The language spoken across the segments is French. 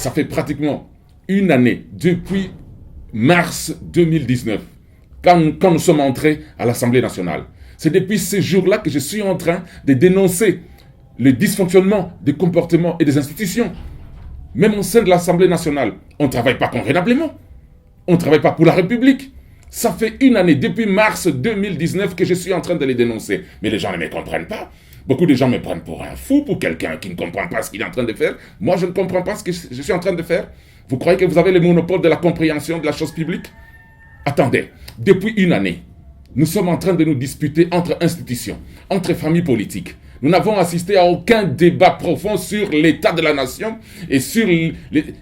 ça fait pratiquement une année, depuis mars 2019, quand nous sommes entrés à l'Assemblée nationale. C'est depuis ces jours-là que je suis en train de dénoncer le dysfonctionnement des comportements et des institutions. Même au sein de l'Assemblée nationale, on ne travaille pas convenablement. On ne travaille pas pour la République. Ça fait une année, depuis mars 2019, que je suis en train de les dénoncer. Mais les gens ne me comprennent pas. Beaucoup de gens me prennent pour un fou, pour quelqu'un qui ne comprend pas ce qu'il est en train de faire. Moi, je ne comprends pas ce que je suis en train de faire. Vous croyez que vous avez le monopole de la compréhension de la chose publique? Attendez, depuis une année, nous sommes en train de nous disputer entre institutions, entre familles politiques. Nous n'avons assisté à aucun débat profond sur l'état de la nation et sur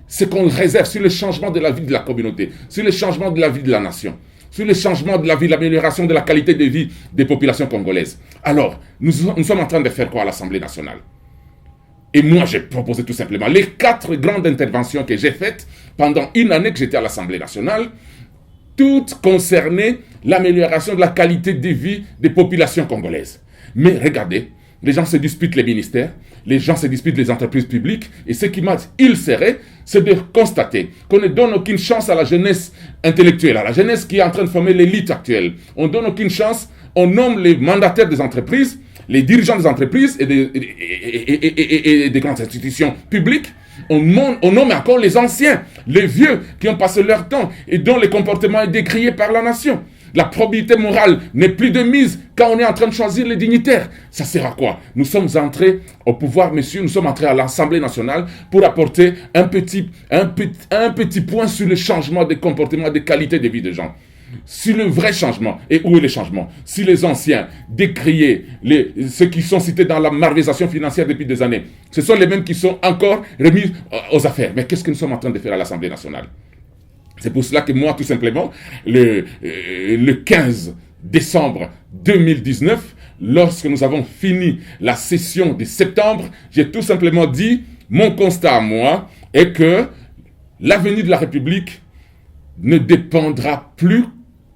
ce qu'on réserve, sur le changement de la vie de la communauté, sur le changement de la vie de la nation, sur le changement de la vie, l'amélioration de la qualité de vie des populations congolaises. Alors, nous sommes en train de faire quoi à l'Assemblée nationale? Et moi, j'ai proposé tout simplement les 4 grandes interventions que j'ai faites pendant une année que j'étais à l'Assemblée nationale, toutes concernaient l'amélioration de la qualité de vie des populations congolaises. Mais regardez, les gens se disputent les ministères, les gens se disputent les entreprises publiques, et ce qui m'a ilcéré, c'est de constater qu'on ne donne aucune chance à la jeunesse intellectuelle, à la jeunesse qui est en train de former l'élite actuelle. On ne donne aucune chance, on nomme les mandataires des entreprises, les dirigeants des entreprises et des grandes institutions publiques. On nomme encore les anciens, les vieux qui ont passé leur temps et dont le comportement est décrié par la nation. La probité morale n'est plus de mise quand on est en train de choisir les dignitaires. Ça sert à quoi? Nous sommes entrés au pouvoir, messieurs, nous sommes entrés à l'Assemblée nationale pour apporter un petit point sur le changement des comportements, des qualités de vie des gens. Sur le vrai changement. Et où est le changement? Si les anciens décriaient ceux qui sont cités dans la malversation financière depuis des années, ce sont les mêmes qui sont encore remis aux affaires. Mais qu'est-ce que nous sommes en train de faire à l'Assemblée nationale? C'est pour cela que moi, tout simplement, le 15 décembre 2019, lorsque nous avons fini la session de septembre, j'ai tout simplement dit, mon constat à moi est que l'avenir de la République ne dépendra plus,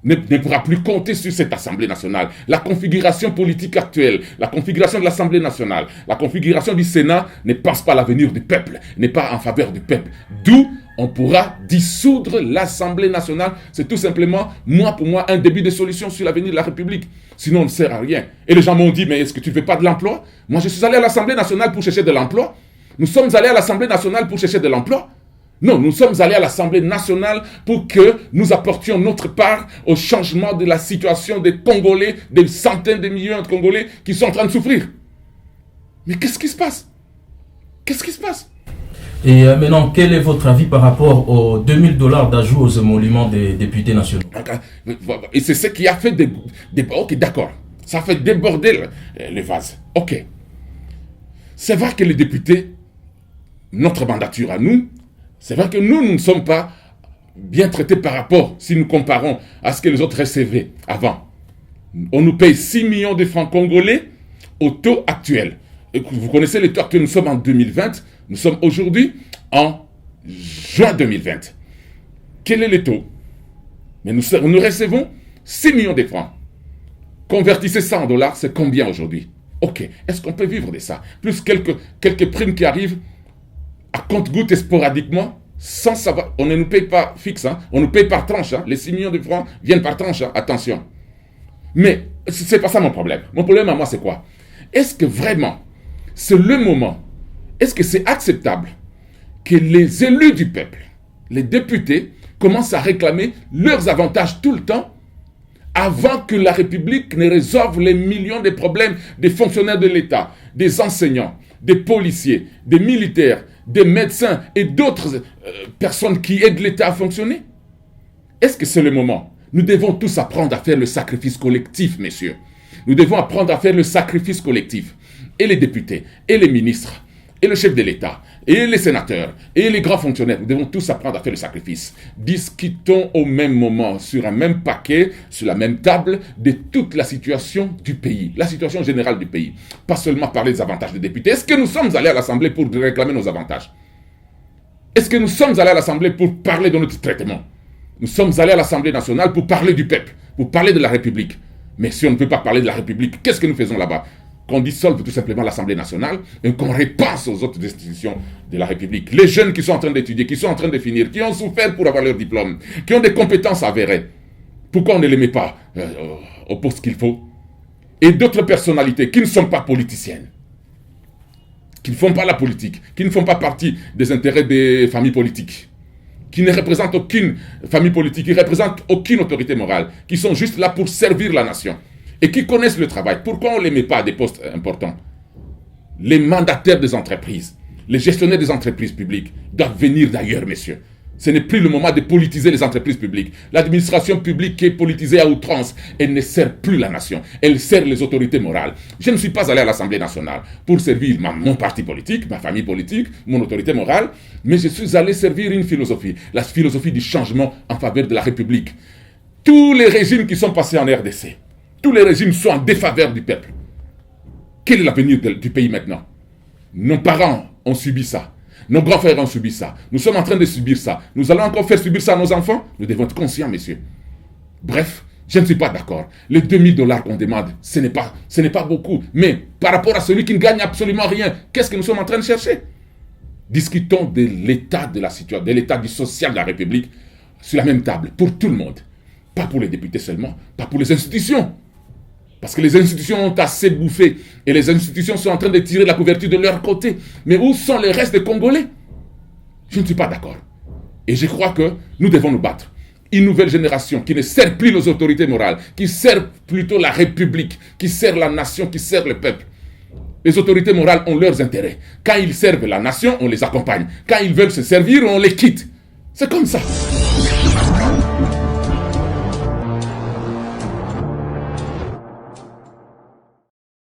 ne pourra plus compter sur cette Assemblée nationale. La configuration politique actuelle, la configuration de l'Assemblée nationale, la configuration du Sénat ne pense pas à l'avenir du peuple, n'est pas en faveur du peuple. D'où on pourra dissoudre l'Assemblée nationale. C'est tout simplement, pour moi, un début de solution sur l'avenir de la République. Sinon, on ne sert à rien. Et les gens m'ont dit, mais est-ce que tu ne veux pas de l'emploi? Moi, je suis allé à l'Assemblée nationale pour chercher de l'emploi. Nous sommes allés à l'Assemblée nationale pour chercher de l'emploi. Non, nous sommes allés à l'Assemblée nationale pour que nous apportions notre part au changement de la situation des Congolais, des centaines de millions de Congolais qui sont en train de souffrir. Mais qu'est-ce qui se passe? Qu'est-ce qui se passe? Et maintenant, quel est votre avis par rapport aux $2000 d'ajout aux émoluments des députés nationaux? Et c'est ce qui a fait ok, d'accord. Ça a fait déborder le vase. Ok. C'est vrai que les députés, notre mandature à nous, c'est vrai que nous ne sommes pas bien traités par rapport, si nous comparons à ce que les autres recevaient avant. On nous paye 6 millions de francs congolais au taux actuel. Et vous connaissez le taux actuel, nous sommes en 2020, nous sommes aujourd'hui en juin 2020. Quel est le taux? Mais nous recevons 6 millions de francs. Convertissez ça en dollars, c'est combien aujourd'hui? Ok, est-ce qu'on peut vivre de ça? Plus quelques primes qui arrivent à compte-gouttes et sporadiquement, sans savoir. On ne nous paye pas fixe, hein? On nous paye par tranche. Hein? Les 6 millions de francs viennent par tranche, hein? Attention. Mais ce n'est pas ça mon problème. Mon problème à moi, c'est quoi? Est-ce que vraiment, c'est le moment, est-ce que c'est acceptable que les élus du peuple, les députés, commencent à réclamer leurs avantages tout le temps avant que la République ne résolve les millions de problèmes des fonctionnaires de l'État, des enseignants, des policiers, des militaires, des médecins et d'autres personnes qui aident l'État à fonctionner? Est-ce que c'est le moment? Nous devons tous apprendre à faire le sacrifice collectif, messieurs. Nous devons apprendre à faire le sacrifice collectif. Et les députés, et les ministres, et le chef de l'État, et les sénateurs, et les grands fonctionnaires, nous devons tous apprendre à faire le sacrifice. Discutons au même moment, sur un même paquet, sur la même table, de toute la situation du pays, la situation générale du pays. Pas seulement parler des avantages des députés. Est-ce que nous sommes allés à l'Assemblée pour réclamer nos avantages? Est-ce que nous sommes allés à l'Assemblée pour parler de notre traitement? Nous sommes allés à l'Assemblée nationale pour parler du peuple, pour parler de la République. Mais si on ne peut pas parler de la République, qu'est-ce que nous faisons là-bas? qu'on dissolve tout simplement l'Assemblée nationale et qu'on repense aux autres institutions de la République. Les jeunes qui sont en train d'étudier, qui sont en train de finir, qui ont souffert pour avoir leur diplôme, qui ont des compétences avérées, pourquoi on ne les met pas au poste qu'il faut? Et d'autres personnalités qui ne sont pas politiciennes, qui ne font pas la politique, qui ne font pas partie des intérêts des familles politiques, qui ne représentent aucune famille politique, qui ne représentent aucune autorité morale, qui sont juste là pour servir la nation et qui connaissent le travail. Pourquoi on ne les met pas à des postes importants? Les mandataires des entreprises, les gestionnaires des entreprises publiques doivent venir d'ailleurs, messieurs. Ce n'est plus le moment de politiser les entreprises publiques. L'administration publique qui est politisée à outrance, elle ne sert plus la nation. Elle sert les autorités morales. Je ne suis pas allé à l'Assemblée nationale pour servir mon parti politique, ma famille politique, mon autorité morale, mais je suis allé servir une philosophie, la philosophie du changement en faveur de la République. Tous les régimes qui sont passés en RDC, tous les régimes sont en défaveur du peuple. Quel est l'avenir du pays maintenant? Nos parents ont subi ça. Nos grands frères ont subi ça. Nous sommes en train de subir ça. Nous allons encore faire subir ça à nos enfants? Nous devons être conscients, messieurs. Bref, je ne suis pas d'accord. Les 2000 $ qu'on demande, ce n'est pas beaucoup. Mais par rapport à celui qui ne gagne absolument rien, qu'est-ce que nous sommes en train de chercher? Discutons de l'état de la situation, de l'état du social de la République sur la même table, pour tout le monde. Pas pour les députés seulement, pas pour les institutions. Parce que les institutions ont assez bouffé et les institutions sont en train de tirer la couverture de leur côté. Mais où sont les restes des Congolais? Je ne suis pas d'accord. Et je crois que nous devons nous battre. Une nouvelle génération qui ne sert plus les autorités morales, qui sert plutôt la République, qui sert la nation, qui sert le peuple. Les autorités morales ont leurs intérêts. Quand ils servent la nation, on les accompagne. Quand ils veulent se servir, on les quitte. C'est comme ça.